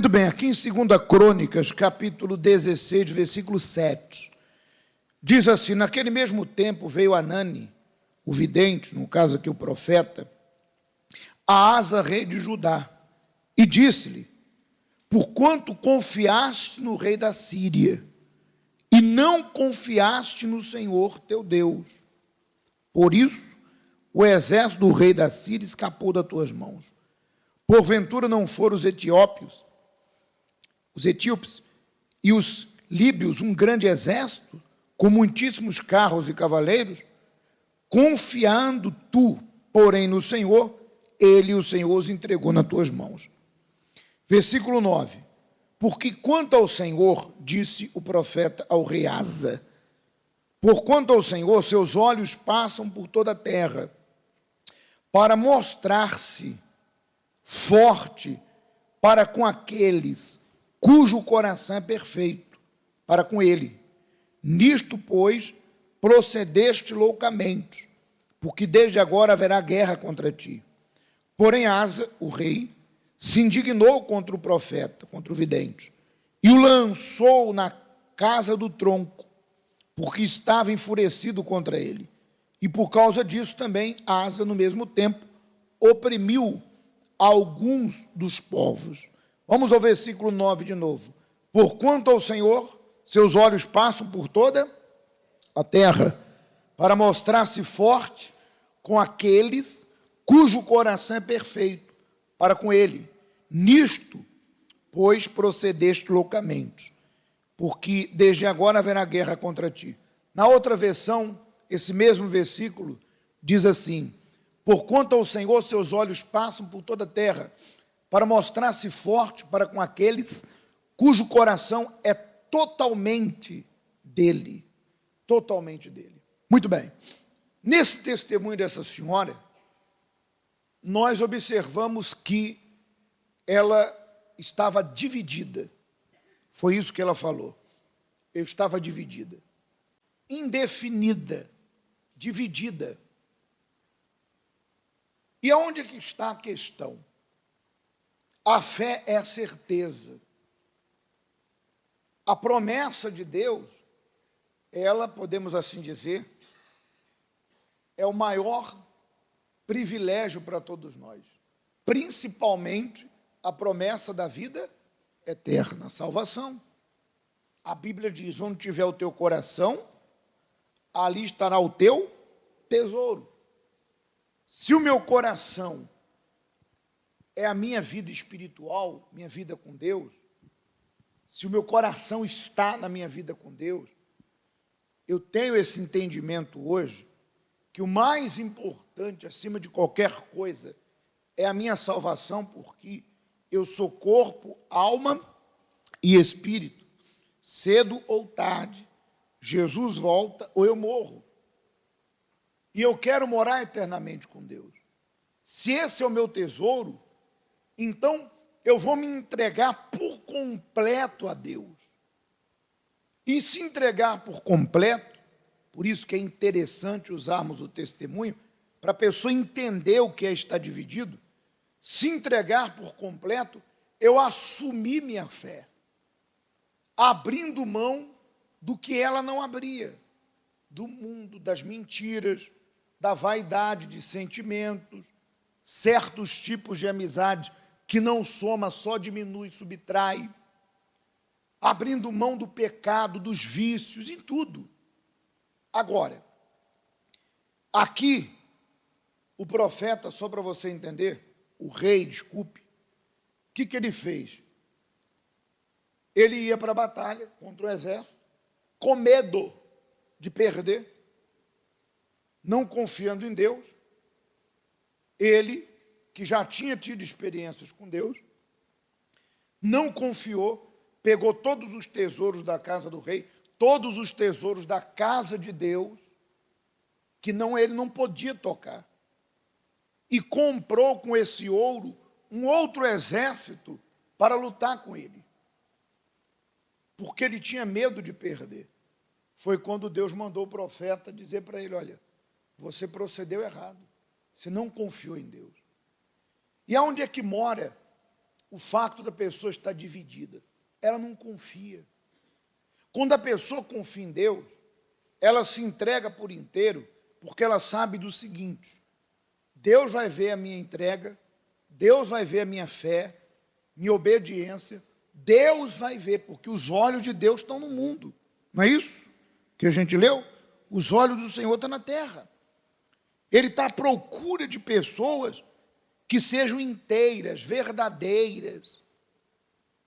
Muito bem, aqui em 2 Crônicas, capítulo 16, versículo 7, diz assim: naquele mesmo tempo veio Anani, o vidente, no caso aqui o profeta, a Asa, rei de Judá, e disse-lhe: porquanto confiaste no rei da Síria, e não confiaste no Senhor teu Deus, por isso o exército do rei da Síria escapou das tuas mãos. Porventura não foram os etíopes e os líbios um grande exército, com muitíssimos carros e cavaleiros? Confiando tu, porém, no Senhor, ele, o Senhor, os entregou nas tuas mãos. Versículo 9. Porque quanto ao Senhor, disse o profeta ao rei Asa, porquanto ao Senhor, seus olhos passam por toda a terra, para mostrar-se forte para com aqueles cujo coração é perfeito, para com ele. Nisto, pois, procedeste loucamente, porque desde agora haverá guerra contra ti. Porém, Asa, o rei, se indignou contra o profeta, contra o vidente, e o lançou na casa do tronco, porque estava enfurecido contra ele. E por causa disso também, Asa, no mesmo tempo, oprimiu alguns dos povos. Vamos ao versículo 9 de novo. Porquanto ao Senhor, seus olhos passam por toda a terra, para mostrar-se forte com aqueles cujo coração é perfeito, para com ele. Nisto, pois, procedeste loucamente, porque desde agora haverá guerra contra ti. Na outra versão, esse mesmo versículo diz assim: porquanto ao Senhor seus olhos passam por toda a terra, para mostrar-se forte para com aqueles cujo coração é totalmente dele. Totalmente dele. Muito bem. Nesse testemunho dessa senhora, nós observamos que ela estava dividida. Foi isso que ela falou. Eu estava dividida. Indefinida. Dividida. E aonde é que está a questão? A fé é a certeza. A promessa de Deus, ela, podemos assim dizer, é o maior privilégio para todos nós. Principalmente a promessa da vida eterna, salvação. A Bíblia diz: onde tiver o teu coração, ali estará o teu tesouro. Se o meu coração é a minha vida espiritual, minha vida com Deus, se o meu coração está na minha vida com Deus, eu tenho esse entendimento hoje, que o mais importante, acima de qualquer coisa, é a minha salvação, porque eu sou corpo, alma e espírito. Cedo ou tarde, Jesus volta ou eu morro. E eu quero morar eternamente com Deus. Se esse é o meu tesouro, então eu vou me entregar por completo a Deus. E se entregar por completo, por isso que é interessante usarmos o testemunho, para a pessoa entender o que é estar dividido. Se entregar por completo, eu assumi minha fé, abrindo mão do que ela não abria, do mundo, das mentiras, da vaidade de sentimentos, certos tipos de amizade que não soma, só diminui, subtrai, abrindo mão do pecado, dos vícios, em tudo. Agora, aqui, o profeta, só para você entender, o rei, desculpe, o que ele fez? Ele ia para a batalha contra o exército, com medo de perder, não confiando em Deus. Ele, que já tinha tido experiências com Deus, não confiou, pegou todos os tesouros da casa do rei, todos os tesouros da casa de Deus, que ele não podia tocar, e comprou com esse ouro um outro exército para lutar com ele, porque ele tinha medo de perder. Foi quando Deus mandou o profeta dizer para ele: olha, você procedeu errado, você não confiou em Deus. E aonde é que mora o fato da pessoa estar dividida. Ela não confia. Quando a pessoa confia em Deus, ela se entrega por inteiro, porque ela sabe do seguinte: Deus vai ver a minha entrega, Deus vai ver a minha fé, minha obediência, Deus vai ver, porque os olhos de Deus estão no mundo. Não é isso que a gente leu? Os olhos do Senhor estão na terra. Ele está à procura de pessoas que sejam inteiras, verdadeiras.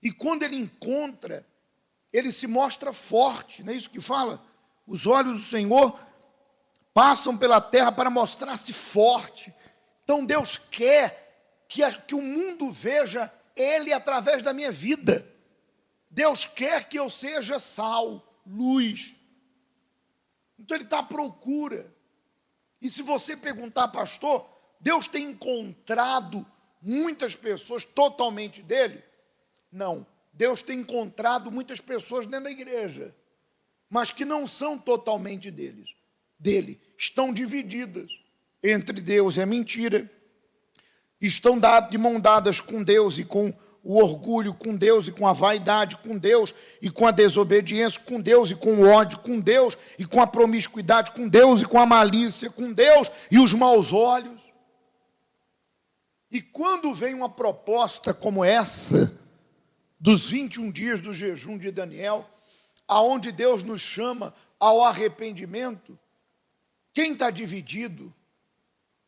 E quando ele encontra, ele se mostra forte, não é isso que fala? Os olhos do Senhor passam pela terra para mostrar-se forte. Então Deus quer que o mundo veja Ele através da minha vida. Deus quer que eu seja sal, luz. Então Ele está à procura. E se você perguntar, pastor, Deus tem encontrado muitas pessoas totalmente dele? Não. Deus tem encontrado muitas pessoas dentro da igreja, mas que não são totalmente dele. Estão divididas entre Deus e a mentira. Estão de mão dadas com Deus e com o orgulho, com Deus e com a vaidade, com Deus e com a desobediência, com Deus e com o ódio, com Deus e com a promiscuidade, com Deus e com a malícia, com Deus e os maus olhos. E quando vem uma proposta como essa, dos 21 dias do jejum de Daniel, aonde Deus nos chama ao arrependimento, quem está dividido,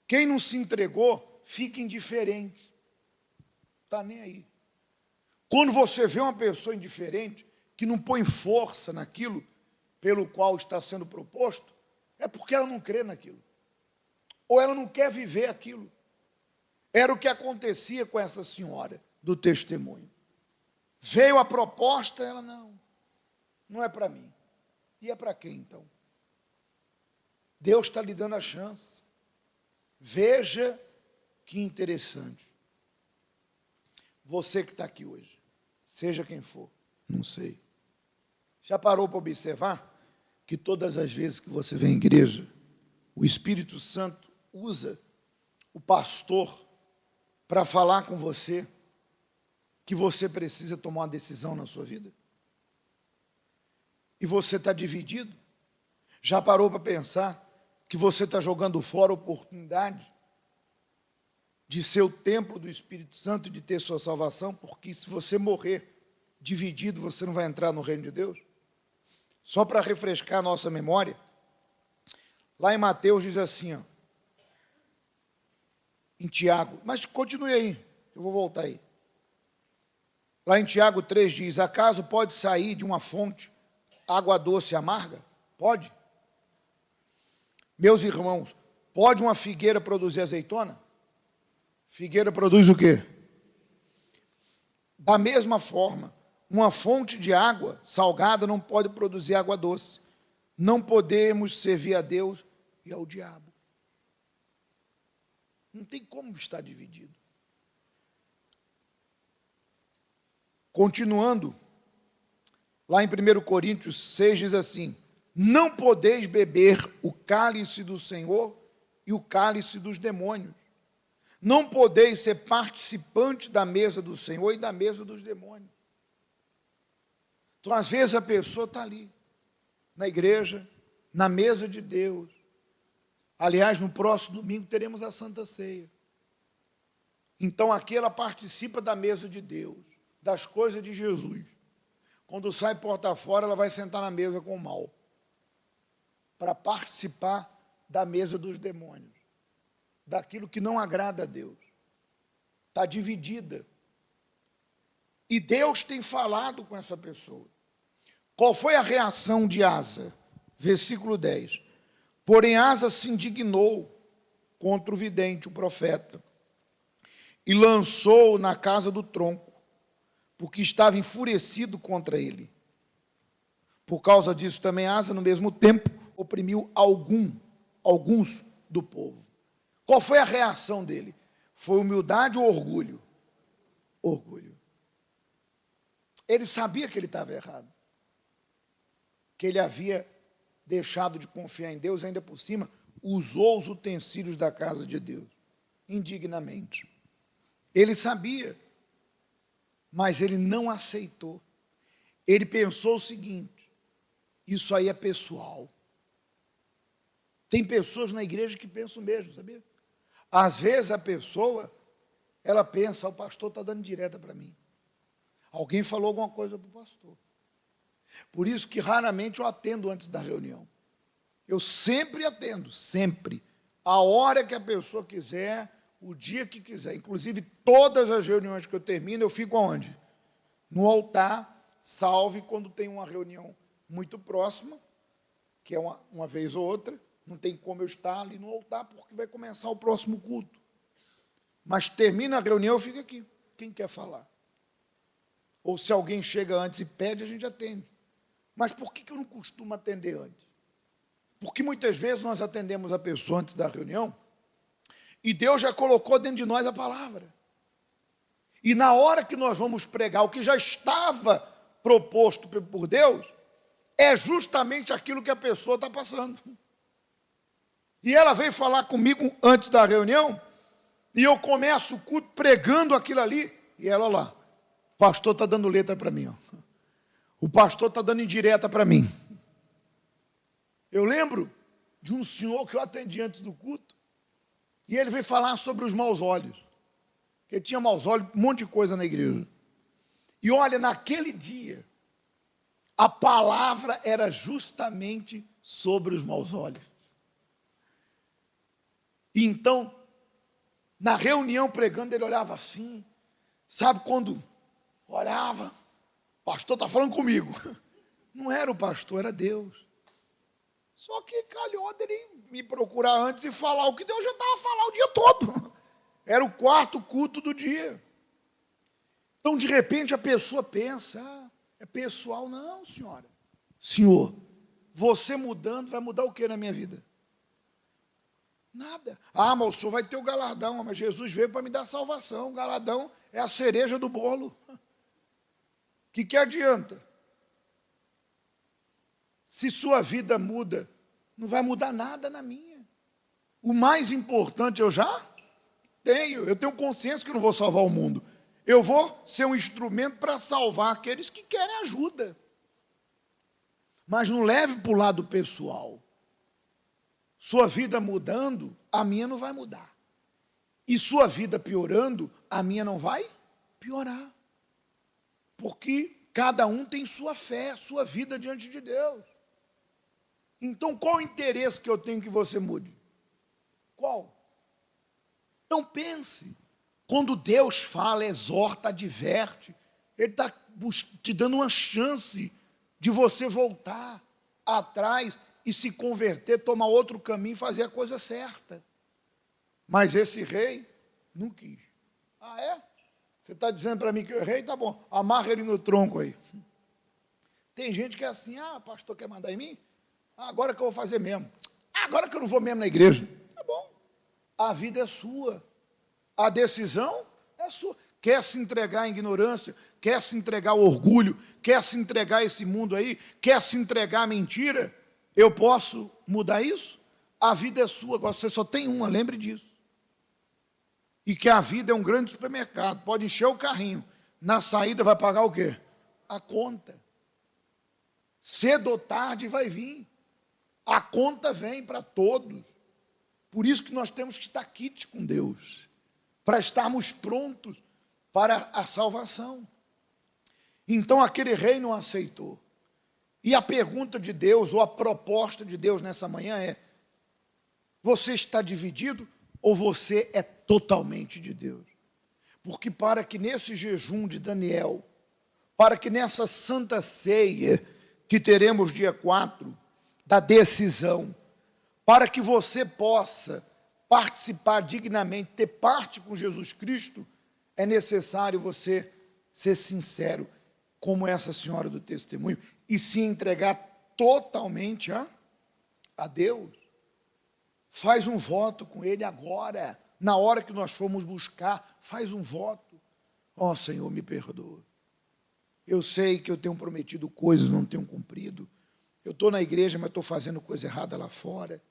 quem não se entregou, fica indiferente. Está nem aí. Quando você vê uma pessoa indiferente, que não põe força naquilo pelo qual está sendo proposto, é porque ela não crê naquilo. Ou ela não quer viver aquilo. Era o que acontecia com essa senhora do testemunho. Veio a proposta, ela não é para mim. E é para quem então? Deus está lhe dando a chance. Veja que interessante. Você que está aqui hoje, seja quem for, não sei. Já parou para observar que todas as vezes que você vem à igreja, o Espírito Santo usa o pastor para falar com você que você precisa tomar uma decisão na sua vida? E você está dividido? Já parou para pensar que você está jogando fora a oportunidade de ser o templo do Espírito Santo e de ter sua salvação? Porque se você morrer dividido, você não vai entrar no reino de Deus? Só para refrescar a nossa memória, lá em Mateus diz assim, ó, em Tiago, mas continue aí, eu vou voltar aí. Lá em Tiago 3 diz, acaso pode sair de uma fonte água doce e amarga? Pode. Meus irmãos, pode uma figueira produzir azeitona? Figueira produz o quê? Da mesma forma, uma fonte de água salgada não pode produzir água doce. Não podemos servir a Deus e ao diabo. Não tem como estar dividido. Continuando, lá em 1 Coríntios 6 diz assim, não podeis beber o cálice do Senhor e o cálice dos demônios. Não podeis ser participante da mesa do Senhor e da mesa dos demônios. Então, às vezes, a pessoa está ali, na igreja, na mesa de Deus. Aliás, no próximo domingo teremos a Santa Ceia. Então, aqui ela participa da mesa de Deus, das coisas de Jesus. Quando sai porta fora, ela vai sentar na mesa com o mal, para participar da mesa dos demônios, daquilo que não agrada a Deus. Está dividida. E Deus tem falado com essa pessoa. Qual foi a reação de Asa? Versículo 10. Porém, Asa se indignou contra o vidente, o profeta, e lançou-o na casa do tronco, porque estava enfurecido contra ele. Por causa disso também Asa, no mesmo tempo, oprimiu alguns do povo. Qual foi a reação dele? Foi humildade ou orgulho? Orgulho. Ele sabia que ele estava errado, que ele havia deixado de confiar em Deus, ainda por cima, usou os utensílios da casa de Deus, indignamente. Ele sabia. mas ele não aceitou. Ele pensou o seguinte: isso aí é pessoal. Tem pessoas na igreja que pensam mesmo, sabia? Às vezes a pessoa, ela pensa, o pastor está dando direta para mim. Alguém falou alguma coisa para o pastor. Por isso que raramente eu atendo antes da reunião. Eu sempre atendo, sempre. A hora que a pessoa quiser, o dia que quiser. Inclusive, todas as reuniões que eu termino, eu fico aonde? No altar, salve quando tem uma reunião muito próxima, que é uma vez ou outra, não tem como eu estar ali no altar, porque vai começar o próximo culto. Mas termina a reunião, eu fico aqui. Quem quer falar? Ou se alguém chega antes e pede, a gente atende. Mas por que eu não costumo atender antes? Porque muitas vezes nós atendemos a pessoa antes da reunião e Deus já colocou dentro de nós a palavra. E na hora que nós vamos pregar o que já estava proposto por Deus, é justamente aquilo que a pessoa está passando. E ela veio falar comigo antes da reunião e eu começo o culto pregando aquilo ali e ela lá, o pastor está dando letra para mim, ó. O pastor está dando indireta para mim. Eu lembro de um senhor que eu atendi antes do culto, e ele veio falar sobre os maus olhos. Ele tinha maus olhos, um monte de coisa na igreja. E olha, naquele dia, a palavra era justamente sobre os maus olhos. E então, na reunião pregando, ele olhava assim, sabe quando olhava, o pastor está falando comigo. Não era o pastor, era Deus. Só que calhou dele me procurar antes e falar o que Deus já estava falando o dia todo. Era o quarto culto do dia. Então, de repente, a pessoa pensa, é pessoal. Não, senhora. Senhor, você mudando, vai mudar o que na minha vida? Nada. Ah, mas o senhor vai ter o galardão. Mas Jesus veio para me dar salvação. O galardão é a cereja do bolo. O que adianta? Se sua vida muda, não vai mudar nada na minha. O mais importante eu já tenho. Eu tenho consciência que eu não vou salvar o mundo. Eu vou ser um instrumento para salvar aqueles que querem ajuda. Mas não leve para o lado pessoal. Sua vida mudando, a minha não vai mudar. E sua vida piorando, a minha não vai piorar. Porque cada um tem sua fé, sua vida diante de Deus. Então, qual o interesse que eu tenho que você mude? Qual? Então, pense. Quando Deus fala, exorta, adverte, Ele está te dando uma chance de você voltar atrás e se converter, tomar outro caminho e fazer a coisa certa. Mas esse rei não quis. Ah, é? Você está dizendo para mim que eu errei? Tá bom, amarra ele no tronco aí. Tem gente que é assim, pastor quer mandar em mim? Agora que eu vou fazer mesmo. Agora que eu não vou mesmo na igreja. Tá bom. A vida é sua. A decisão é sua. Quer se entregar à ignorância, quer se entregar ao orgulho, quer se entregar a esse mundo aí, quer se entregar à mentira, eu posso mudar isso? A vida é sua, agora você só tem uma, lembre disso. E que a vida é um grande supermercado, pode encher o carrinho, na saída vai pagar o quê? A conta. Cedo ou tarde vai vir. A conta vem para todos. Por isso que nós temos que estar quites com Deus, para estarmos prontos para a salvação. Então aquele rei não aceitou. E a pergunta de Deus, ou a proposta de Deus nessa manhã é: você está dividido ou você é totalmente de Deus? Porque para que nesse jejum de Daniel, para que nessa santa ceia que teremos dia 4, da decisão, para que você possa participar dignamente, ter parte com Jesus Cristo, é necessário você ser sincero, como essa senhora do testemunho, e se entregar totalmente a Deus. Faz um voto com Ele agora, na hora que nós formos buscar, faz um voto. Ó Senhor, me perdoa. Eu sei que eu tenho prometido coisas, não tenho cumprido. Eu estou na igreja, mas estou fazendo coisa errada lá fora.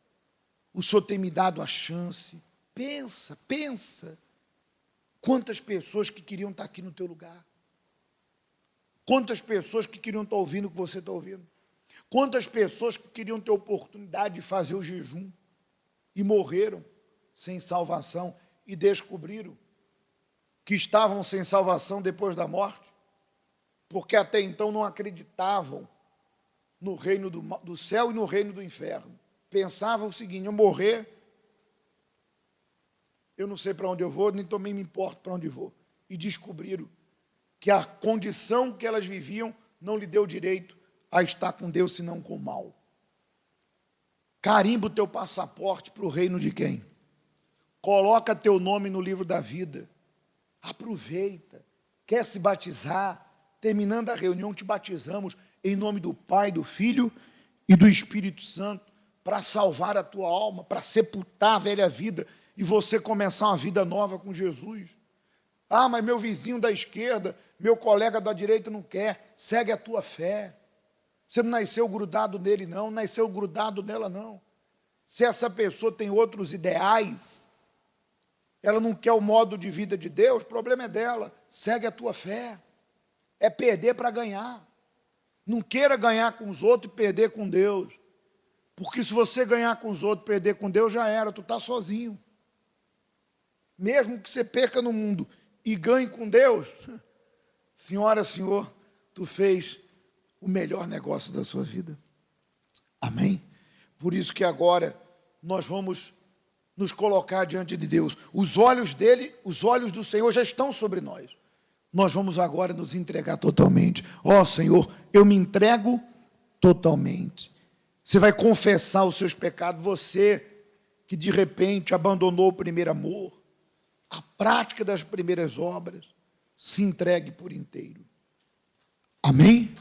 O Senhor tem me dado a chance. Pensa. Quantas pessoas que queriam estar aqui no teu lugar. Quantas pessoas que queriam estar ouvindo o que você está ouvindo? Quantas pessoas que queriam ter oportunidade de fazer o jejum e morreram sem salvação e descobriram que estavam sem salvação depois da morte, porque até então não acreditavam no reino do céu e no reino do inferno. Pensavam o seguinte: eu morrer, eu não sei para onde eu vou, nem também me importo para onde vou. E descobriram que a condição que elas viviam não lhe deu direito a estar com Deus, senão com o mal. Carimba o teu passaporte para o reino de quem? Coloca teu nome no livro da vida. Aproveita. Quer se batizar? Terminando a reunião, te batizamos em nome do Pai, do Filho e do Espírito Santo, para salvar a tua alma, para sepultar a velha vida e você começar uma vida nova com Jesus. Ah, mas meu vizinho da esquerda, meu colega da direita não quer. Segue a tua fé. Você não nasceu grudado nele, não nasceu grudado nela, não. Se essa pessoa tem outros ideais, ela não quer o modo de vida de Deus, o problema é dela. Segue a tua fé. É perder para ganhar. Não queira ganhar com os outros e perder com Deus. Porque se você ganhar com os outros e perder com Deus, já era, tu está sozinho. Mesmo que você perca no mundo e ganhe com Deus, senhora, senhor, tu fez o melhor negócio da sua vida. Amém? Por isso que agora nós vamos nos colocar diante de Deus. Os olhos dele, os olhos do Senhor já estão sobre nós. Nós vamos agora nos entregar totalmente. Ó Senhor, eu me entrego totalmente. Você vai confessar os seus pecados, você que de repente abandonou o primeiro amor, a prática das primeiras obras, se entregue por inteiro. Amém?